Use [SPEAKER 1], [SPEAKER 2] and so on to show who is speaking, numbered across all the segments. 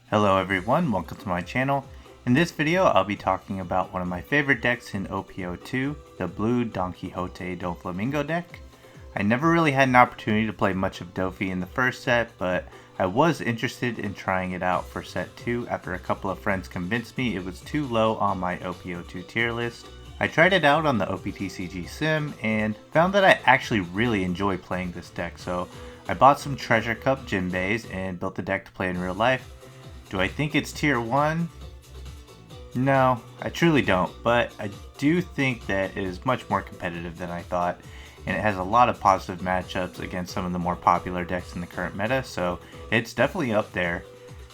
[SPEAKER 1] Hello everyone, welcome to my channel. In this video I'll be talking about one of my favorite decks in OP02, the blue Donquixote Doflamingo deck. I never really had an opportunity to play much of Dofi in the first set, but I was interested in trying it out for set 2 after a couple of friends convinced me it was too low on my OP02 tier list. I tried it out on the OPTCG sim and found that I actually really enjoy playing this deck, so I bought some Treasure Cup Jinbeis and built the deck to play in real life. Do I think it's tier 1? No, I truly don't, but I do think that it is much more competitive than I thought, and it has a lot of positive matchups against some of the more popular decks in the current meta, so it's definitely up there.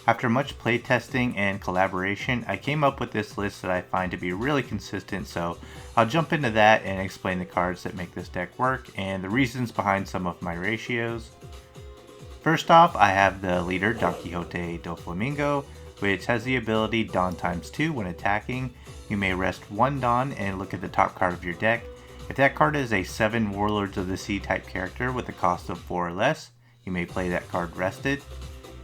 [SPEAKER 1] After much playtesting and collaboration, I came up with this list that I find to be really consistent, so I'll jump into that and explain the cards that make this deck work and the reasons behind some of my ratios. First off, I have the leader Donquixote Doflamingo, which has the ability Dawn times 2 when attacking. You may rest one Dawn and look at the top card of your deck. If that card is a 7 Warlords of the Sea type character with a cost of 4 or less, you may play that card rested.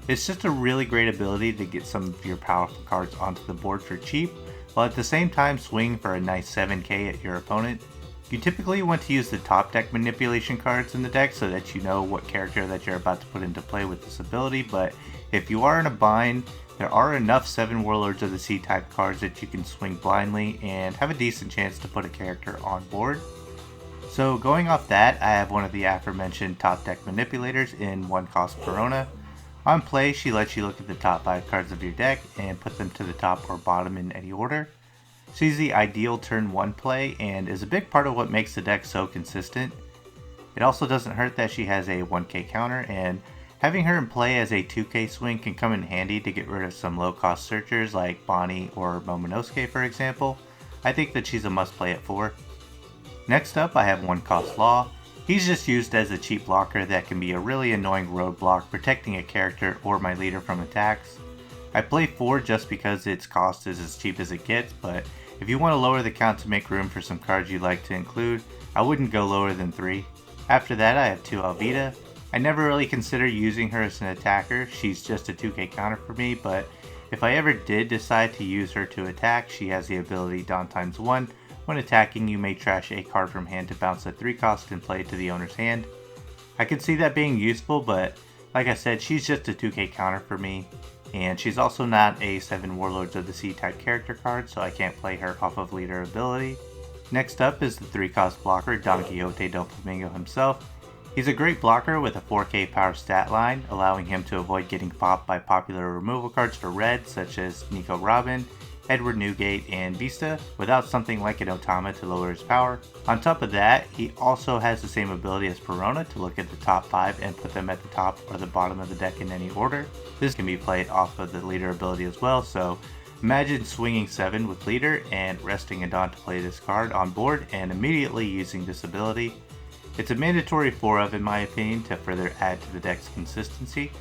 [SPEAKER 1] It's just a really great ability to get some of your powerful cards onto the board for cheap, while at the same time swing for a nice 7k at your opponent. You typically want to use the top deck manipulation cards in the deck so that you know what character that you're about to put into play with this ability, but if you are in a bind, there are enough 7 Warlords of the Sea type cards that you can swing blindly and have a decent chance to put a character on board. So going off that, I have one of the aforementioned top deck manipulators in 1 cost Perona. On play, she lets you look at the top 5 cards of your deck and put them to the top or bottom in any order. She's the ideal turn 1 play and is a big part of what makes the deck so consistent. It also doesn't hurt that she has a 1k counter, and having her in play as a 2k swing can come in handy to get rid of some low cost searchers like Bonnie or Momonosuke for example. I think that she's a must play at 4. Next up I have 1 cost Law. He's just used as a cheap blocker that can be a really annoying roadblock protecting a character or my leader from attacks. I play 4 just because its cost is as cheap as it gets, but if you want to lower the count to make room for some cards you'd like to include, I wouldn't go lower than 3. After that I have 2 Alvida. I never really consider using her as an attacker, she's just a 2k counter for me, but if I ever did decide to use her to attack, she has the ability Dawn times 1. When attacking, you may trash a card from hand to bounce a 3 cost and play it to the owner's hand. I could see that being useful, but like I said, she's just a 2k counter for me. And she's also not a 7 Warlords of the Sea type character card, so I can't play her off of leader ability. Next up is the 3 cost blocker Donquixote Doflamingo himself. He's a great blocker with a 4k power stat line, allowing him to avoid getting popped by popular removal cards for red such as Nico Robin, Edward Newgate, and Vista without something like an Otama to lower his power. On top of that, he also has the same ability as Perona to look at the top 5 and put them at the top or the bottom of the deck in any order. This can be played off of the leader ability as well, so imagine swinging 7 with leader and resting a Dawn to play this card on board and immediately using this ability. It's a mandatory 4 of in my opinion to further add to the deck's consistency.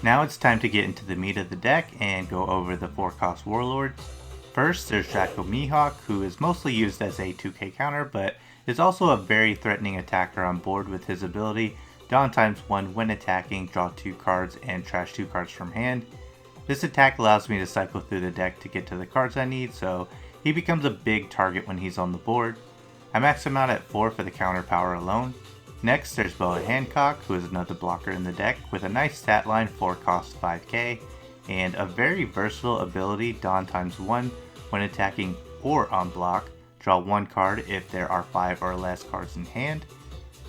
[SPEAKER 1] Now it's time to get into the meat of the deck and go over the 4 cost Warlords. First, there's Draco Mihawk, who is mostly used as a 2k counter, but is also a very threatening attacker on board with his ability Dawn times 1 when attacking, draw 2 cards, and trash 2 cards from hand. This attack allows me to cycle through the deck to get to the cards I need, so he becomes a big target when he's on the board. I max him out at 4 for the counter power alone. Next, there's Boa Hancock, who is another blocker in the deck with a nice stat line for cost 5k, and a very versatile ability Dawn times 1 when attacking or on block. Draw 1 card if there are 5 or less cards in hand.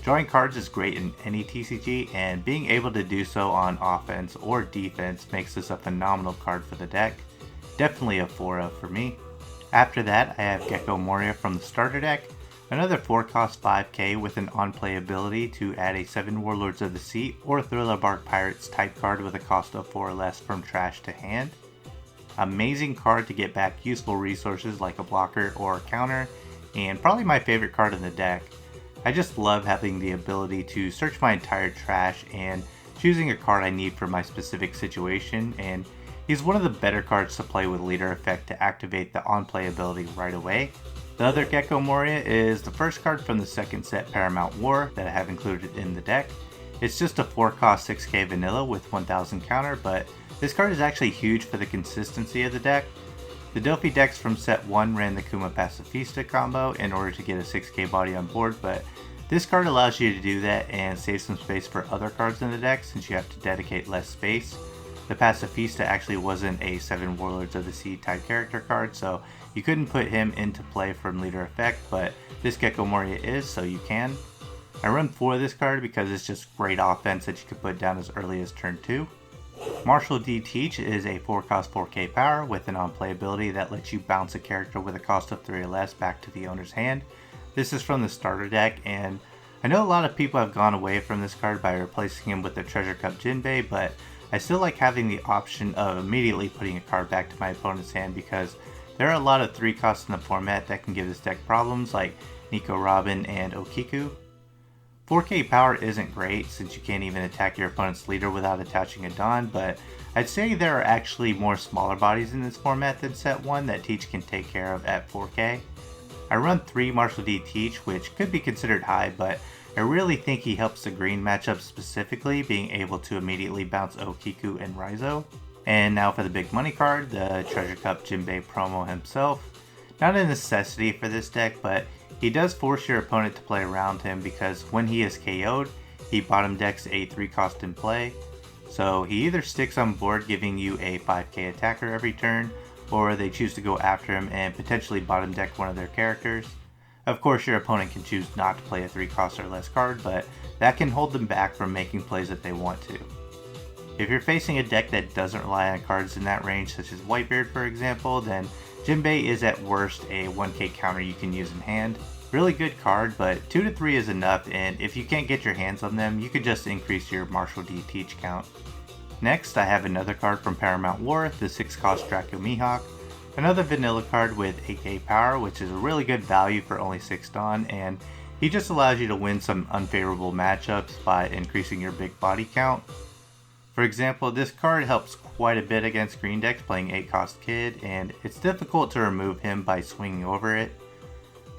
[SPEAKER 1] Drawing cards is great in any TCG, and being able to do so on offense or defense makes this a phenomenal card for the deck. Definitely a 4 of for me. After that I have Gecko Moria from the starter deck, another 4 cost 5k with an on-play ability to add a 7 Warlords of the Sea or Thriller Bark Pirates type card with a cost of 4 or less from trash to hand. Amazing card to get back useful resources like a blocker or a counter, and probably my favorite card in the deck. I just love having the ability to search my entire trash and choosing a card I need for my specific situation, and he's one of the better cards to play with leader effect to activate the on-play ability right away. The other Gecko Moria is the first card from the second set Paramount War that I have included in the deck. It's just a 4 cost 6k vanilla with 1000 counter, but This card is actually huge for the consistency of the deck. The Dofi decks from set 1 ran the Kuma Pacifista combo in order to get a 6k body on board, but this card allows you to do that and save some space for other cards in the deck since you have to dedicate less space. The Pacifista actually wasn't a 7 Warlords of the Sea type character card, so you couldn't put him into play from leader effect, but this Gecko Moria is, so you can. I run 4 of this card because it's just great offense that you can put down as early as turn 2. Marshal D Teach is a 4 cost 4k power with an on-play ability that lets you bounce a character with a cost of 3 or less back to the owner's hand. This is from the starter deck, and I know a lot of people have gone away from this card by replacing him with the Treasure Cup Jinbei, but I still like having the option of immediately putting a card back to my opponent's hand because there are a lot of 3 costs in the format that can give this deck problems like Nico Robin and Okiku. 4k power isn't great since you can't even attack your opponent's leader without attaching a Don, but I'd say there are actually more smaller bodies in this format than set 1 that Teach can take care of at 4k. I run 3 Marshal D Teach, which could be considered high, but I really think he helps the green matchup specifically, being able to immediately bounce Okiku and Raizo. And now for the big money card, the Treasure Cup Jinbei promo himself. Not a necessity for this deck, but he does force your opponent to play around him because when he is KO'd, he bottom decks a 3 cost in play. So he either sticks on board giving you a 5k attacker every turn, or they choose to go after him and potentially bottom deck one of their characters. Of course your opponent can choose not to play a 3 cost or less card, but that can hold them back from making plays if they want to. If you're facing a deck that doesn't rely on cards in that range, such as Whitebeard for example, then Jinbei is at worst a 1k counter you can use in hand. Really good card, but 2 to 3 is enough, and if you can't get your hands on them, you could just increase your Marshal D Teach count. Next, I have another card from Paramount War, the 6 cost Draco Mihawk. Another vanilla card with 8k power, which is a really good value for only 6 Dawn, and he just allows you to win some unfavorable matchups by increasing your big body count. For example, this card helps quite a bit against green decks playing 8 cost Kid, and it's difficult to remove him by swinging over it.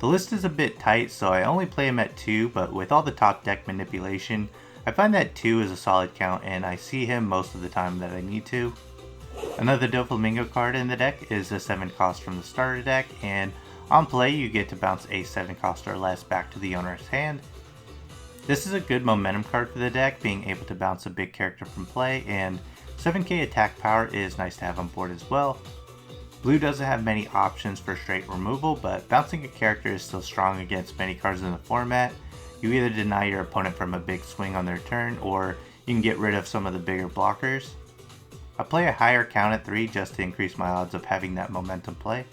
[SPEAKER 1] The list is a bit tight, so I only play him at 2, but with all the top deck manipulation, I find that 2 is a solid count and I see him most of the time that I need to. Another Doflamingo card in the deck is a 7 cost from the starter deck, and on play you get to bounce a 7 cost or less back to the owner's hand. This is a good momentum card for the deck, being able to bounce a big character from play, and 7k attack power is nice to have on board as well. Blue doesn't have many options for straight removal, but bouncing a character is still strong against many cards in the format. You either deny your opponent from a big swing on their turn, or you can get rid of some of the bigger blockers. I play a higher count at 3 just to increase my odds of having that momentum play.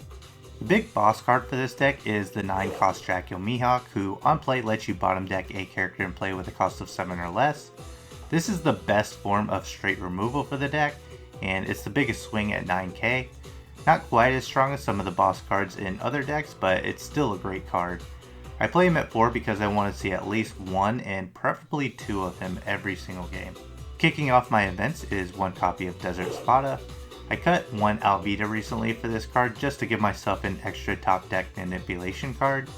[SPEAKER 1] The big boss card for this deck is the 9 cost Draco Mihawk, who on play lets you bottom deck a character and play with a cost of 7 or less. This is the best form of straight removal for the deck, and it's the biggest swing at 9k. Not quite as strong as some of the boss cards in other decks, but it's still a great card. I play him at 4 because I want to see at least 1 and preferably 2 of him every single game. Kicking off my events is 1 copy of Desert Spada. I cut 1 Alvida recently for this card just to give myself an extra top deck manipulation card.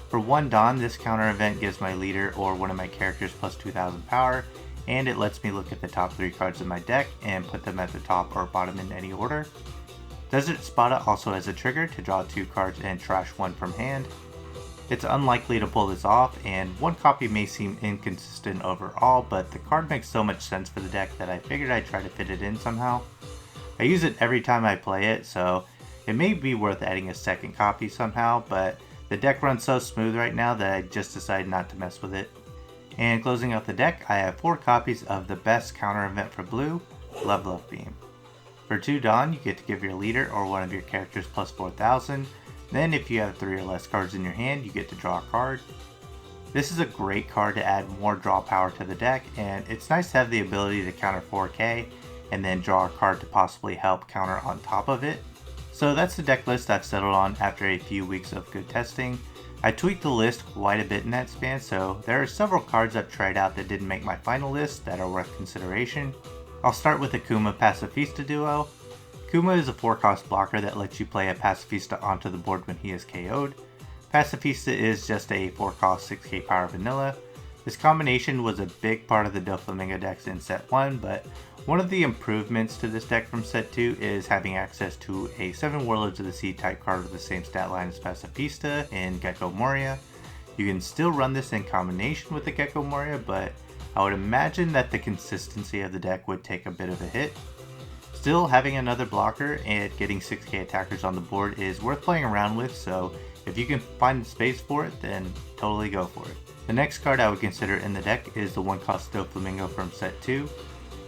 [SPEAKER 1] For 1 Dawn, this counter event gives my leader or one of my characters plus 2000 power, and it lets me look at the top 3 cards in my deck and put them at the top or bottom in any order. Desert Spada also has a trigger to draw 2 cards and trash 1 from hand. It's unlikely to pull this off, and 1 copy may seem inconsistent overall, but the card makes so much sense for the deck that I figured I'd try to fit it in somehow. I use it every time I play it, so it may be worth adding a second copy somehow, but the deck runs so smooth right now that I just decided not to mess with it. And closing out the deck, I have 4 copies of the best counter event for blue, Love Beam. For 2 Dawn, you get to give your leader or one of your characters plus 4000. Then if you have 3 or less cards in your hand, you get to draw a card. This is a great card to add more draw power to the deck, and it's nice to have the ability to counter 4k and then draw a card to possibly help counter on top of it. So that's the deck list I've settled on after a few weeks of good testing. I tweaked the list quite a bit in that span, so there are several cards I've tried out that didn't make my final list that are worth consideration. I'll start with the Kuma Pacifista duo. Kuma is a 4 cost blocker that lets you play a Pacifista onto the board when he is KO'd. Pacifista is just a 4 cost 6k power vanilla. This combination was a big part of the Doflamingo decks in set 1, but One of the improvements to this deck from set 2 is having access to a 7 Warlords of the Sea type card with the same stat line as Pacifista in Gecko Moria. You can still run this in combination with the Gecko Moria, but I would imagine that the consistency of the deck would take a bit of a hit. Still, having another blocker and getting 6k attackers on the board is worth playing around with, so if you can find the space for it, then totally go for it. The next card I would consider in the deck is the 1-cost Doflamingo from set 2.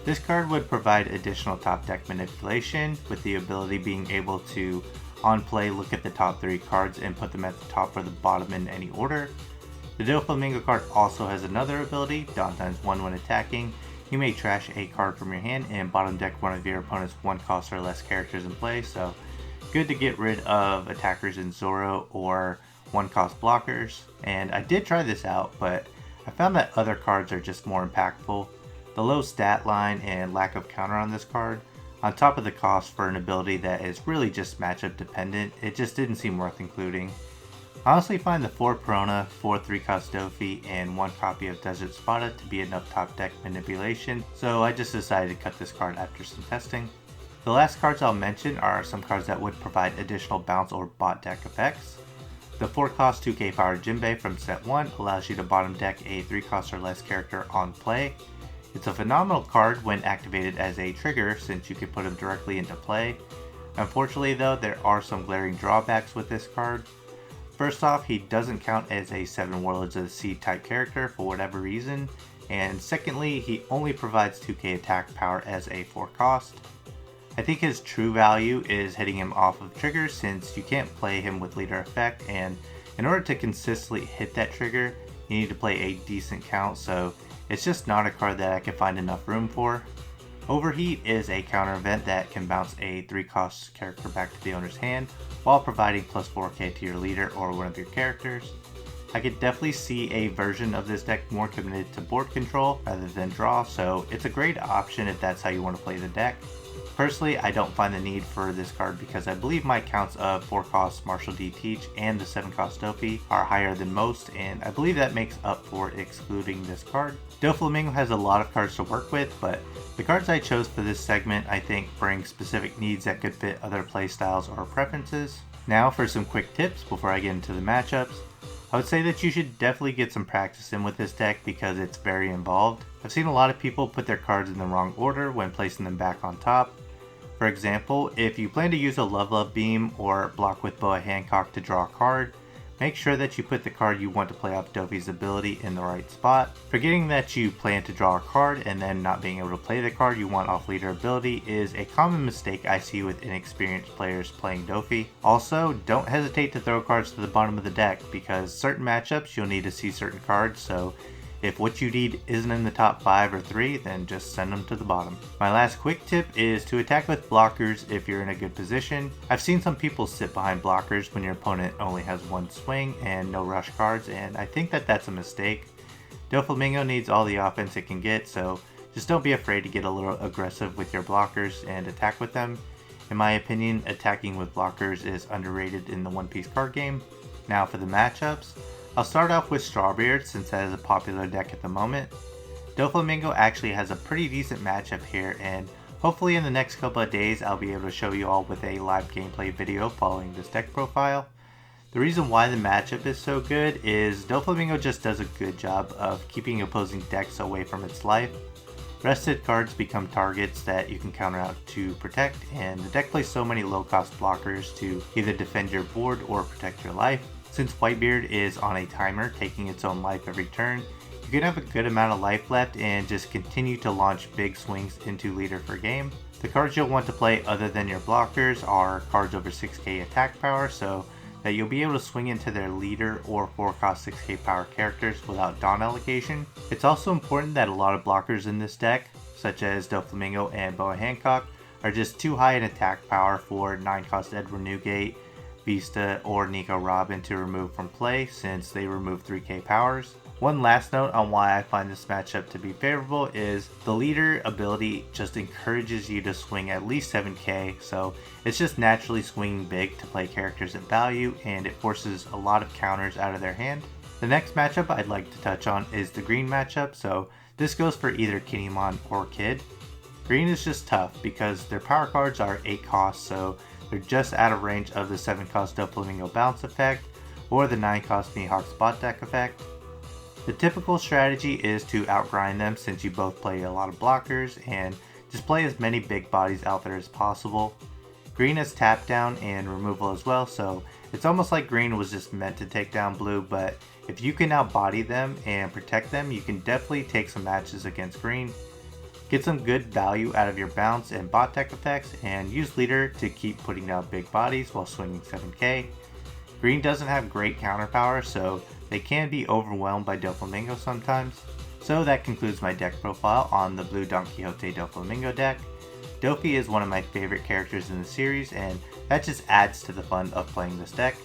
[SPEAKER 1] This card would provide additional top deck manipulation, with the ability being able to, on play, look at the top 3 cards and put them at the top or the bottom in any order. The Doflamingo card also has another ability, Dawn times 1 when attacking. You may trash a card from your hand and bottom deck one of your opponent's 1-cost or less characters in play, so good to get rid of attackers in Zoro or 1-cost blockers. And I did try this out, but I found that other cards are just more impactful. The low stat line and lack of counter on this card, on top of the cost for an ability that is really just matchup dependent, it just didn't seem worth including. I honestly find the 4 Perona, 4 3-cost Dofi, and 1 copy of Desert Spada to be enough top deck manipulation, so I just decided to cut this card after some testing. The last cards I'll mention are some cards that would provide additional bounce or bot deck effects. The 4-cost 2k power Jinbei from set 1 allows you to bottom deck a 3-cost or less character on play. It's a phenomenal card when activated as a trigger since you can put him directly into play. Unfortunately though, there are some glaring drawbacks with this card. First off, he doesn't count as a 7 Warlords of the Sea type character for whatever reason, and secondly, he only provides 2k attack power as a 4-cost. I think his true value is hitting him off of triggers since you can't play him with leader effect, and in order to consistently hit that trigger, you need to play a decent count, so it's just not a card that I can find enough room for. Overheat is a counter event that can bounce a 3-cost character back to the owner's hand while providing plus 4k to your leader or one of your characters. I could definitely see a version of this deck more committed to board control rather than draw, so it's a great option if that's how you want to play the deck. Personally, I don't find the need for this card because I believe my counts of 4-cost Marshall D. Teach and the 7-cost Dofi are higher than most, and I believe that makes up for excluding this card. Doflamingo has a lot of cards to work with, but the cards I chose for this segment I think bring specific needs that could fit other playstyles or preferences. Now for some quick tips before I get into the matchups. I would say that you should definitely get some practice in with this deck because it's very involved. I've seen a lot of people put their cards in the wrong order when placing them back on top. For example, if you plan to use a Love Beam or block with Boa Hancock to draw a card, make sure that you put the card you want to play off Dofi's ability in the right spot. Forgetting that you plan to draw a card and then not being able to play the card you want off leader ability is a common mistake I see with inexperienced players playing Dofi. Also, don't hesitate to throw cards to the bottom of the deck because certain matchups you'll need to see certain cards, so if what you need isn't in the top 5 or 3, then just send them to the bottom. My last quick tip is to attack with blockers if you're in a good position. I've seen some people sit behind blockers when your opponent only has 1 swing and no rush cards, and I think that that's a mistake. Doflamingo needs all the offense it can get, so just don't be afraid to get a little aggressive with your blockers and attack with them. In my opinion, attacking with blockers is underrated in the One Piece card game. Now for the matchups. I'll start off with Strawbeard since that is a popular deck at the moment. Doflamingo actually has a pretty decent matchup here, and hopefully in the next couple of days I'll be able to show you all with a live gameplay video following this deck profile. The reason why the matchup is so good is Doflamingo just does a good job of keeping opposing decks away from its life. Rested cards become targets that you can counter out to protect, and the deck plays so many low cost blockers to either defend your board or protect your life. Since Whitebeard is on a timer taking its own life every turn, you can have a good amount of life left and just continue to launch big swings into leader for game. The cards you'll want to play other than your blockers are cards over 6k attack power, so that you'll be able to swing into their leader or 4-cost 6k power characters without Dawn allocation. It's also important that a lot of blockers in this deck, such as Doflamingo and Boa Hancock, are just too high in attack power for 9-cost Edward Newgate, Vista, or Nico Robin to remove from play since they remove 3k powers. One last note on why I find this matchup to be favorable is the leader ability just encourages you to swing at least 7k, so it's just naturally swinging big to play characters at value, and it forces a lot of counters out of their hand. The next matchup I'd like to touch on is the green matchup, so this goes for either Kinemon or Kid. Green is just tough because their power cards are 8 cost, so they're just out of range of the 7 cost Doflamingo bounce effect or the 9 cost Mihawk spot deck effect. The typical strategy is to outgrind them since you both play a lot of blockers and just play as many big bodies out there as possible. Green has tap down and removal as well, so it's almost like green was just meant to take down blue, but if you can outbody them and protect them, you can definitely take some matches against green. Get some good value out of your bounce and bot deck effects, and use leader to keep putting down big bodies while swinging 7k. Green doesn't have great counter power, so they can be overwhelmed by Doflamingo sometimes. So that concludes my deck profile on the blue Donquixote Doflamingo deck. Dofi is one of my favorite characters in the series, and that just adds to the fun of playing this deck.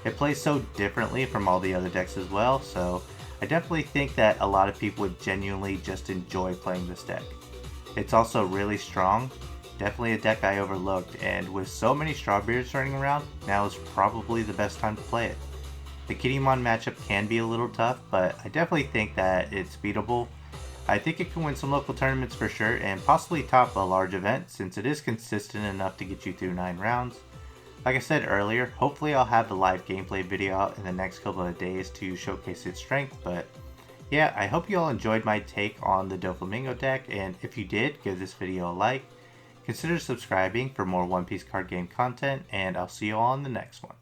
[SPEAKER 1] It plays so differently from all the other decks as well, so I definitely think that a lot of people would genuinely just enjoy playing this deck. It's also really strong, definitely a deck I overlooked, and with so many Strawbeards running around, now is probably the best time to play it. The Kittymon matchup can be a little tough, but I definitely think that it's beatable. I think it can win some local tournaments for sure, and possibly top a large event since it is consistent enough to get you through 9 rounds. Like I said earlier, hopefully I'll have the live gameplay video out in the next couple of days to showcase its strength, but yeah, I hope you all enjoyed my take on the Doflamingo deck, and if you did, give this video a like. Consider subscribing for more One Piece card game content, and I'll see you all in the next one.